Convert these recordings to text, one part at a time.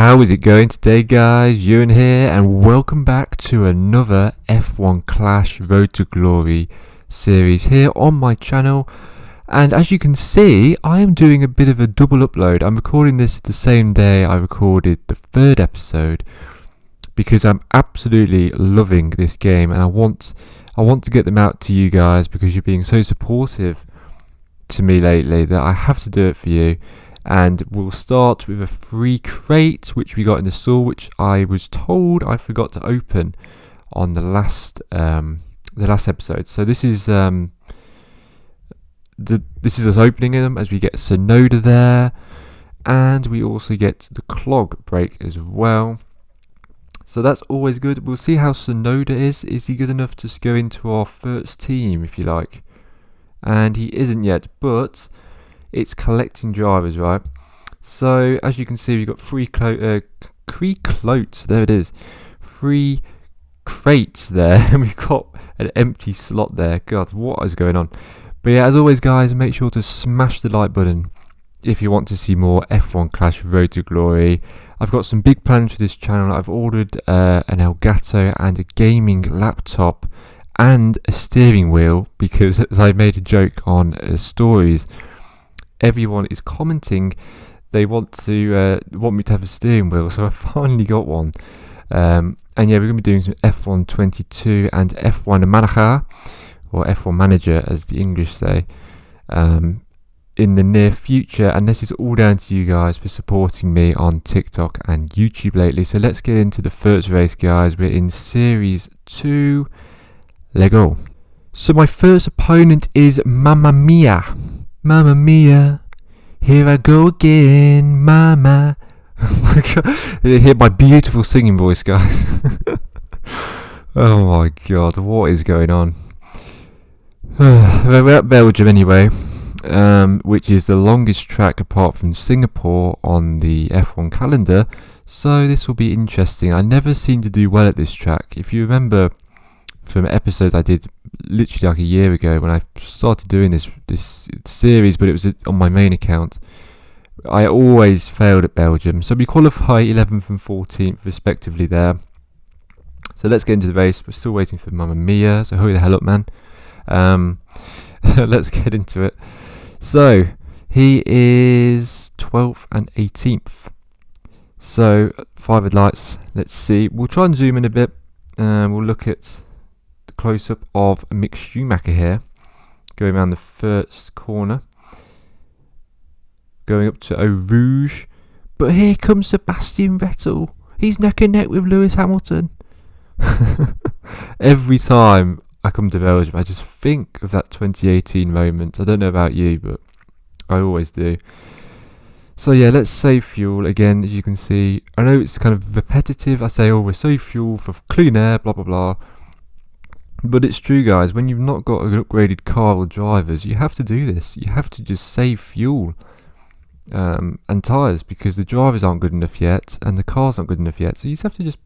How is it going today, guys? Ewan here, and welcome back to another F1 Clash Road to Glory series here on my channel. And as you can see, I am doing a bit of a double upload. I'm recording this the same day I recorded the third episode because I'm absolutely loving this game, and I want to get them out to you guys because you're being so supportive to me lately that I have to do it for you. And we'll start with a free crate which we got in the store, which I was told I forgot to open on the last episode. So this is this is us opening them as we get Sonoda there, and we also get the clog break as well. So that's always good. We'll see how Sonoda is. Is he good enough to go into our first team, if you like? And he isn't yet, but it's collecting drivers, right? So as you can see, we've got three clotes. There it is, 3 crates there, and we've got an empty slot there. God, what is going on? But yeah, as always, guys, make sure to smash the like button if you want to see more F1 Clash Road to Glory. I've got some big plans for this channel. I've ordered an Elgato and a gaming laptop and a steering wheel because, as I made a joke on stories, everyone is commenting they want me to have a steering wheel, so I finally got one. And yeah, we're going to be doing some F1 22 and F1 Manager, or F1 Manager as the English say, in the near future. And this is all down to you guys for supporting me on TikTok and YouTube lately. So let's get into the first race, guys. We're in Series 2. Let's go. So my first opponent is Mamma Mia. Mamma Mia, here I go again, Mama. Oh my god, you hear my beautiful singing voice, guys. Oh my god, what is going on? We're at Belgium anyway, which is the longest track apart from Singapore on the F1 calendar, so this will be interesting. I never seem to do well at this track. If you remember from episodes I did literally like a year ago when I started doing this series, but it was on my main account, I always failed at Belgium. So we qualify 11th and 14th respectively there. So let's get into the race. We're still waiting for Mamma Mia, so hurry the hell up, man. Let's get into it. So he is 12th and 18th, so 5 red lights. Let's see, we'll try and zoom in a bit, and we'll look at close-up of Mick Schumacher here, going around the first corner, going up to Eau Rouge, but here comes Sebastian Vettel. He's neck and neck with Lewis Hamilton. Every time I come to Belgium, I just think of that 2018 moment. I don't know about you, but I always do. So yeah, let's save fuel again. As you can see, I know it's kind of repetitive. I say, oh, we're save fuel for clean air, blah blah blah. But it's true, guys, when you've not got an upgraded car or drivers, you have to do this. You have to just save fuel and tyres, because the drivers aren't good enough yet and the cars aren't good enough yet. So you just have to just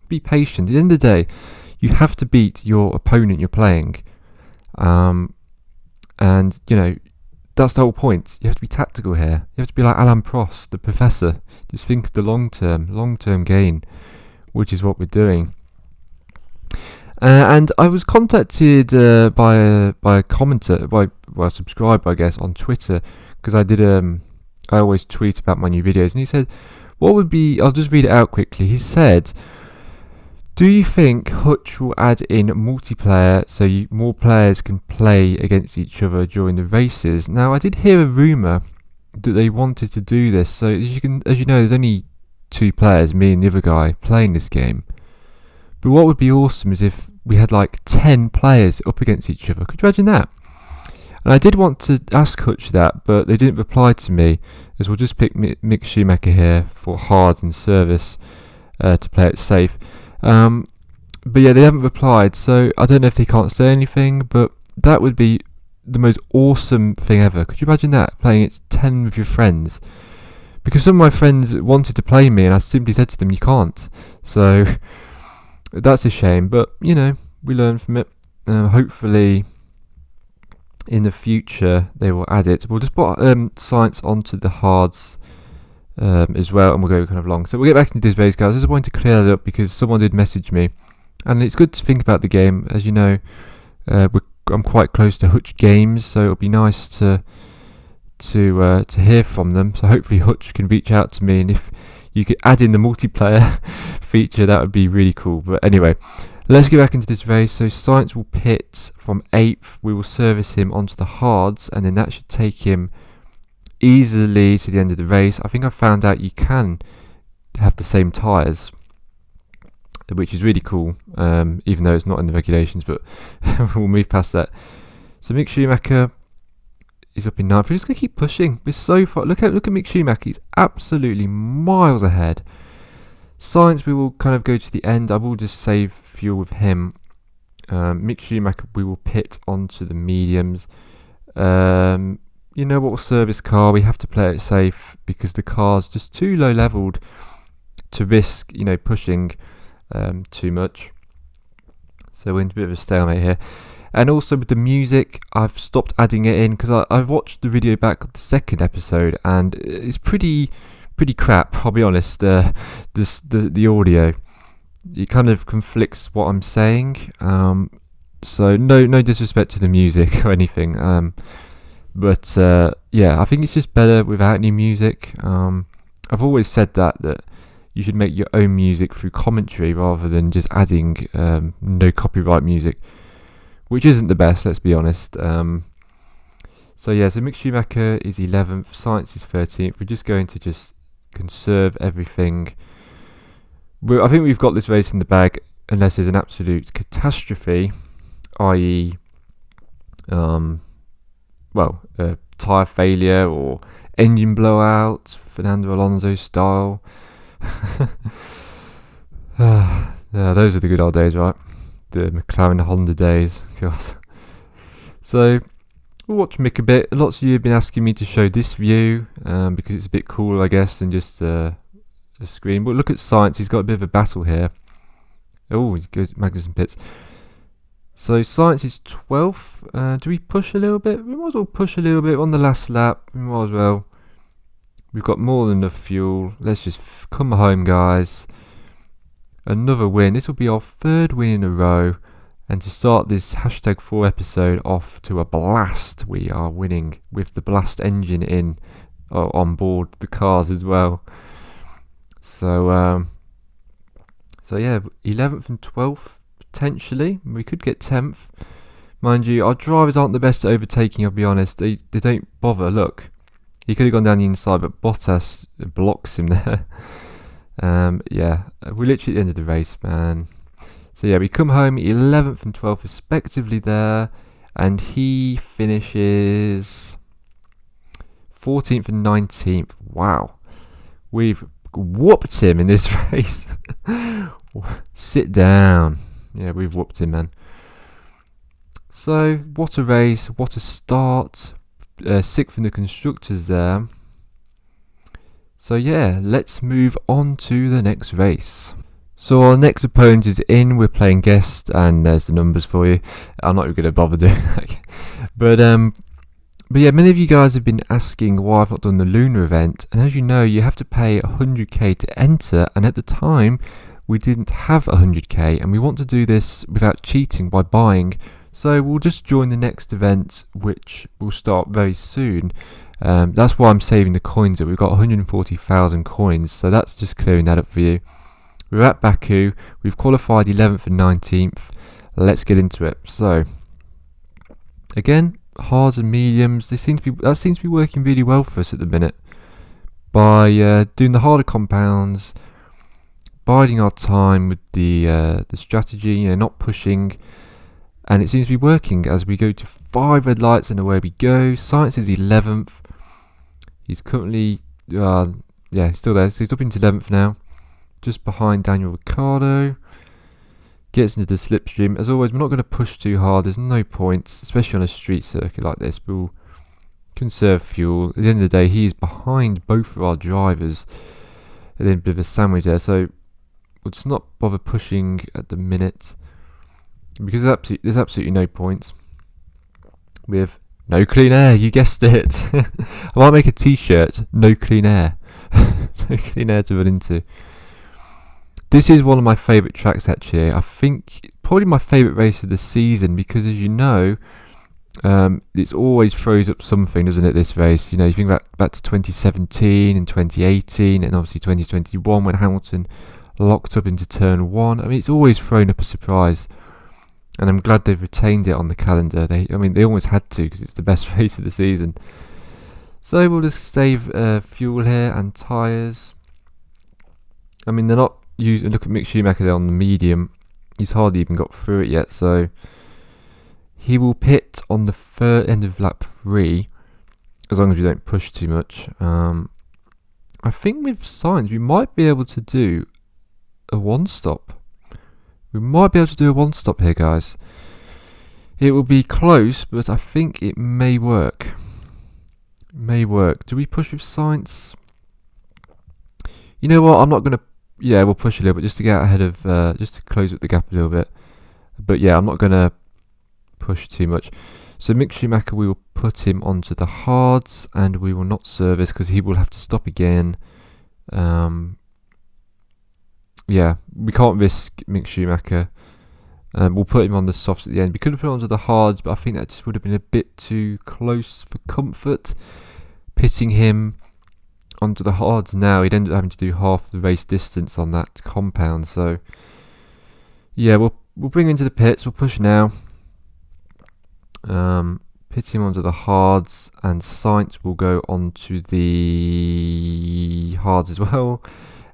be patient. At the end of the day, you have to beat your opponent you're playing. And, you know, that's the whole point. You have to be tactical here. You have to be like Alain Prost, the professor. Just think of the long-term gain, which is what we're doing. And I was contacted by a commenter, by a subscriber, I guess, on Twitter, because I always tweet about my new videos, and he said, what would be, I'll just read it out quickly. He said, do you think Hutch will add in multiplayer so more players can play against each other during the races? Now, I did hear a rumour that they wanted to do this. So as you know, there's only 2 players, me and the other guy, playing this game. But what would be awesome is if we had like 10 players up against each other. Could you imagine that? And I did want to ask Hutch that, but they didn't reply to me, as we'll just pick Mick Schumacher here for hard and service to play it safe. But yeah, they haven't replied, so I don't know if they can't say anything, but that would be the most awesome thing ever. Could you imagine that? Playing it 10 with your friends? Because some of my friends wanted to play me, and I simply said to them, you can't. So that's a shame, but you know, we learn from it. Hopefully in the future they will add it. We'll just put science onto the hards as well, and we'll go kind of long. So we'll get back into this race, guys. I just wanted to clear that up because someone did message me, and it's good to think about the game. As you know, I'm quite close to Hutch Games, so it'll be nice to hear from them. So hopefully Hutch can reach out to me, and if you could add in the multiplayer feature, that would be really cool. But anyway, let's get back into this race. So Science will pit from 8th. We will service him onto the hards, and then that should take him easily to the end of the race. I think I found out you can have the same tyres, which is really cool, even though it's not in the regulations, but we'll move past that. So Mick Schumacher is up in 9th. We're just going to keep pushing. We're so far. Look at Mick Schumacher. He's absolutely miles ahead. Science, we will kind of go to the end. I will just save fuel with him. Mick Schumacher, we will pit onto the mediums. You know what, service car, we have to play it safe because the car's just too low leveled to risk, pushing too much. So we're in a bit of a stalemate here. And also with the music, I've stopped adding it in because I've watched the video back of the second episode and it's pretty crap, I'll be honest. The audio, it kind of conflicts what I'm saying. So no disrespect to the music or anything. But yeah, I think it's just better without any music. I've always said that you should make your own music through commentary rather than just adding no copyright music, which isn't the best, let's be honest. So yeah, so Mick Schumacher is 11th, Science is 13th. We're just going to just conserve everything. I think we've got this race in the bag unless there's an absolute catastrophe, i.e. tyre failure or engine blowout, Fernando Alonso style. Yeah, those are the good old days, right? The McLaren Honda days. God. So we'll watch Mick a bit. Lots of you have been asking me to show this view because it's a bit cooler, I guess, than just a screen. But look at Science. He's got a bit of a battle here. Oh, he goes Magnussen pits. So Science is 12th. Do we push a little bit? We might as well push a little bit on the last lap. We might as well. We've got more than enough fuel. Let's just come home, guys. Another win. This will be our 3rd win in a row. And to start this #4 episode off to a blast, we are winning with the blast engine on board the cars as well. So yeah, 11th and 12th. Potentially, we could get 10th. Mind you, our drivers aren't the best at overtaking, I'll be honest. They don't bother. Look, he could have gone down the inside, but Bottas blocks him there. Yeah, we're literally at the end of the race, man. So yeah, we come home 11th and 12th respectively there, and he finishes 14th and 19th. Wow, we've whooped him in this race. Sit down. Yeah, we've whooped him, man. So, what a race, what a start. 6th in the constructors there. So yeah, let's move on to the next race. So our next opponent is in, we're playing guest, and there's the numbers for you. I'm not even going to bother doing that. But yeah, many of you guys have been asking why I've not done the Lunar event, and as you know, you have to pay 100k to enter, and at the time, we didn't have 100k, and we want to do this without cheating by buying. So we'll just join the next event, which will start very soon. That's why I'm saving the coins up. We've got 140,000 coins, so that's just clearing that up for you. We're at Baku. We've qualified 11th and 19th. Let's get into it. So again, hards and mediums. That seems to be working really well for us at the minute. By doing the harder compounds, biding our time with the strategy, not pushing, and it seems to be working as we go to 5 red lights and away we go. Science is 11th. He's currently he's still there, so he's up into 11th now, just behind Daniel Ricciardo. Gets into the slipstream. As always, we're not going to push too hard. There's no points, especially on a street circuit like this. We'll conserve fuel. At the end of the day, he's behind both of our drivers. And then a bit of a sandwich there, so we'll just not bother pushing at the minute because there's absolutely no points. We have no clean air. You guessed it. I might make a T-shirt. No clean air. clean air to run into. This is one of my favourite tracks actually. I think probably my favourite race of the season because, as you know, it's always throws up something, doesn't it? This race, you know, you think back to 2017 and 2018, and obviously 2021 when Hamilton locked up into turn one. I mean, it's always thrown up a surprise, and I'm glad they've retained it on the calendar. They almost had to because it's the best race of the season. So we'll just save fuel here and tyres. I mean, they're not using. Look at Mick Schumacher there on the medium. He's hardly even got through it yet, so he will pit on the end of lap 3, as long as we don't push too much. I think with Sainz we might be able to do a one-stop. We might be able to do a one-stop here, guys. It will be close, but I think it may work. It may work. Do we push with Sainz? You know what? I'm not going to. Yeah, we'll push a little bit just to get ahead of, just to close up the gap a little bit. But yeah, I'm not going to push too much. So Mick Schumacher, we will put him onto the hards, and we will not service because he will have to stop again. Yeah, we can't risk Mick Schumacher. We'll put him on the softs at the end. We could have put him onto the hards, but I think that just would have been a bit too close for comfort. Pitting him onto the hards now, he'd end up having to do half the race distance on that compound. So yeah, we'll bring him into the pits. We'll push now. Pit him onto the hards, and Sainz will go onto the hards as well,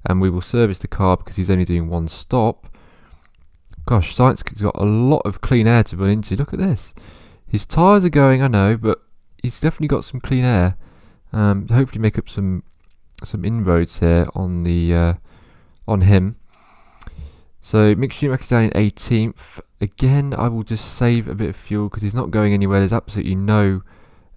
and we will service the car because he's only doing one stop. Gosh, Sainz has got a lot of clean air to run into. Look at this. His tyres are going, I know, but he's definitely got some clean air. Hopefully make up some inroads here on the on him. So Mick Schumacher's down in 18th. Again, I will just save a bit of fuel because he's not going anywhere. There's absolutely no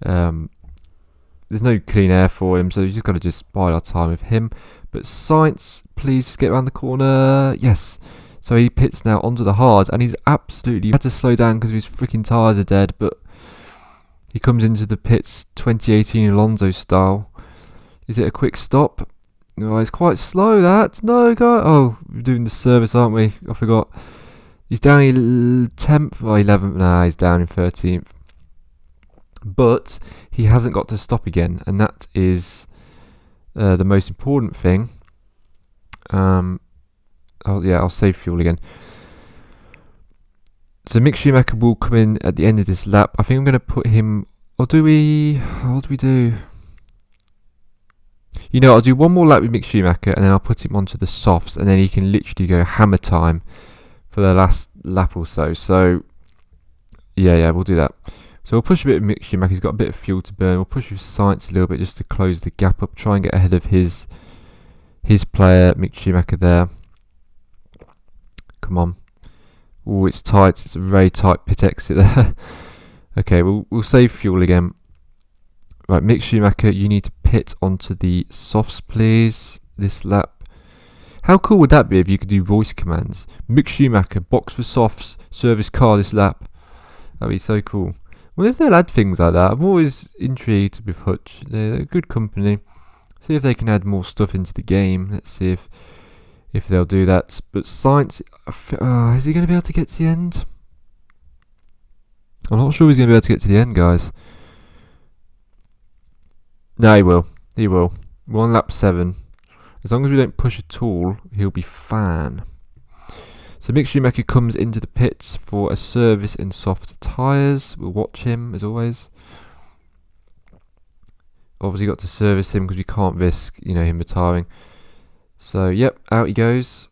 there's no clean air for him, so we've just got to just bide our time with him. But Sainz, please just get around the corner. Yes. So he pits now onto the hards, and he's absolutely had to slow down because his freaking tyres are dead. But he comes into the pits 2018 Alonso style. Is it a quick stop? No, it's quite slow. That no guy. Oh, we're doing the service, aren't we? I forgot. He's down in 10th or 11th. Nah, he's down in 13th. But he hasn't got to stop again, and that is the most important thing. I'll save fuel again. So Mick Schumacher will come in at the end of this lap. I think I'm going to put him. Or do we? What do we do? You know, I'll do one more lap with Mick Schumacher, and then I'll put him onto the softs, and then he can literally go hammer time for the last lap or so. So yeah, we'll do that. So we'll push a bit with Mick Schumacher. He's got a bit of fuel to burn. We'll push with Sainz a little bit just to close the gap up. Try and get ahead of his player, Mick Schumacher there. Come on. Oh, it's tight. It's a very tight pit exit there. Okay, we'll save fuel again. Right, Mick Schumacher, you need to pit onto the softs, please, this lap. How cool would that be if you could do voice commands? Mick Schumacher, box for softs, service car this lap. That'd be so cool. Well, if they'll add things like that, I'm always intrigued with Hutch. They're a good company. See if they can add more stuff into the game. Let's see if they'll do that. But Sainz, is he going to be able to get to the end? I'm not sure he's going to be able to get to the end, guys. No, he will. He will. We're on lap 7. As long as we don't push at all, he'll be fine. So Mick Schumacher comes into the pits for a service in soft tyres. We'll watch him, as always. Obviously got to service him because we can't risk, him retiring. So, yep, out he goes.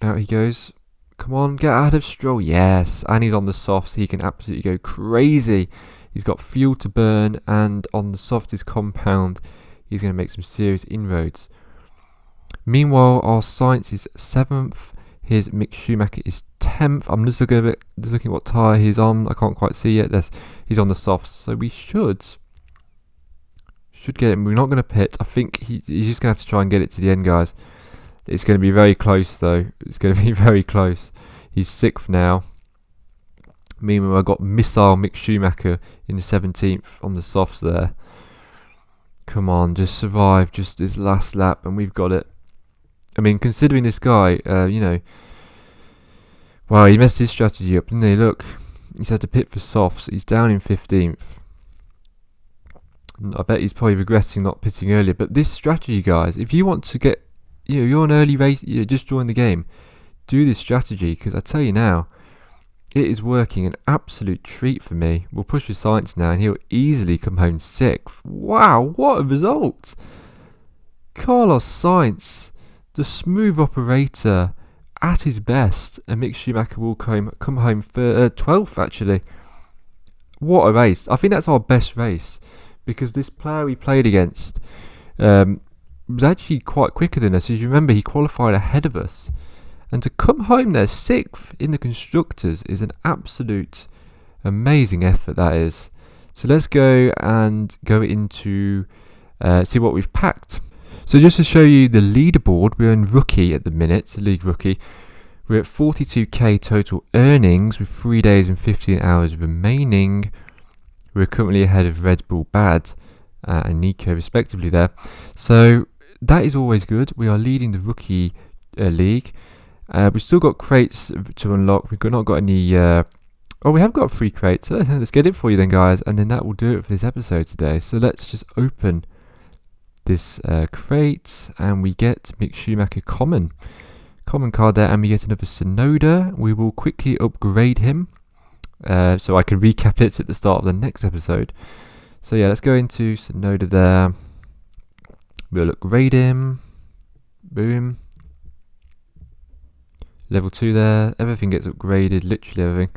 Out he goes. Come on, get out of Stroll. Yes, and he's on the softs. He can absolutely go crazy. He's got fuel to burn, and on the softest compound, he's going to make some serious inroads. Meanwhile, our Sainz is 7th. His Mick Schumacher is 10th. I'm just looking at what tyre he's on. I can't quite see yet. He's on the softs, so we should get him. We're not going to pit. I think he's just going to have to try and get it to the end, guys. It's going to be very close, though. It's going to be very close. He's 6th now. Meanwhile, I got missile Mick Schumacher in the 17th on the softs there. Come on, just survive just this last lap and we've got it. I mean, considering this guy, wow, he messed his strategy up, didn't he? Look, he's had to pit for softs. He's down in 15th. I bet he's probably regretting not pitting earlier. But this strategy, guys, if you want to get, you're an early race, just join the game. Do this strategy, because I tell you now, it is working an absolute treat for me. We'll push with Science now, and he'll easily come home 6th. Wow, what a result! Carlos Sainz, the smooth operator, at his best, and Mick Schumacher will come home for 12th, actually. What a race. I think that's our best race, because this player we played against was actually quite quicker than us. As you remember, he qualified ahead of us. And to come home there 6th in the Constructors is an absolute amazing effort, that is. So let's go and go into see what we've packed. So just to show you the leaderboard, we're in Rookie at the minute, League Rookie. We're at 42k total earnings with 3 days and 15 hours remaining. We're currently ahead of Red Bull Bad and Nico respectively there. So that is always good. We are leading the Rookie League. We've still got crates to unlock. We've not got any... we have got 3 crates. Let's get it for you then, guys. And then that will do it for this episode today. So let's just open this crate. And we get Mick Schumacher common card there. And we get another Sonoda. We will quickly upgrade him. So I can recap it at the start of the next episode. So yeah, let's go into Sonoda there. We'll upgrade him. Boom. Level 2 there, everything gets upgraded, literally everything.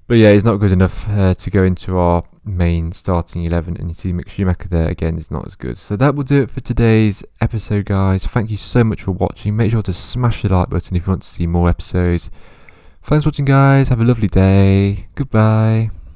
But yeah, he's not good enough to go into our main starting 11, and you see Mick Schumacher there again is not as good. So that will do it for today's episode, guys. Thank you so much for watching. Make sure to smash the like button if you want to see more episodes. Thanks for watching, guys. Have a lovely day. Goodbye.